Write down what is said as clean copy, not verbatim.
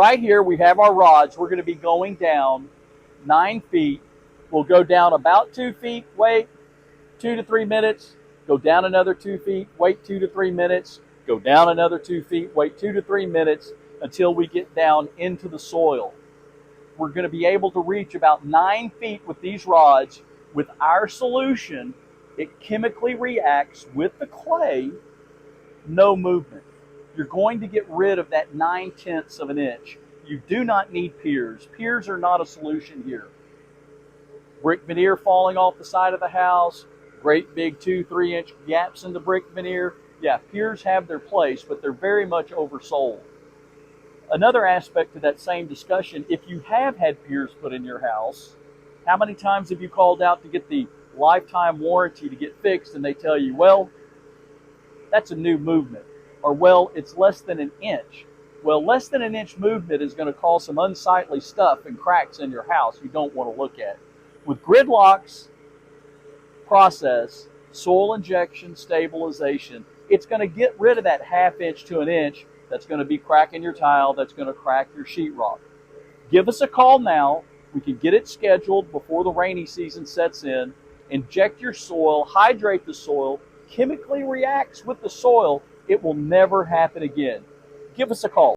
Right here we have our rods. We're going to be going down 9 feet. We'll go down about 2 feet, wait 2 to 3 minutes, go down another 2 feet, wait 2 to 3 minutes, go down another 2 feet, wait 2 to 3 minutes until we get down into the soil. We're going to be able to reach about 9 feet with these rods. With our solution, it chemically reacts with the clay, no movement. You're going to get rid of that 9/10 of an inch. You do not need piers. Piers are not a solution here. Brick veneer falling off the side of the house, great big 2-3 inch gaps in the brick veneer. Yeah, piers have their place, but they're very much oversold. Another aspect to that same discussion, if you have had piers put in your house, how many times have you called out to get the lifetime warranty to get fixed and they tell you, well, that's a new movement, or well, it's less than an inch. Well, less than an inch movement is going to cause some unsightly stuff and cracks in your house you don't want to look at. With Gridlock's process, soil injection, stabilization, it's going to get rid of that 1/2 inch to an inch that's going to be cracking your tile, that's going to crack your sheetrock. Give us a call now. We can get it scheduled before the rainy season sets in. Inject your soil, hydrate the soil, chemically reacts with the soil. It will never happen again. Give us a call.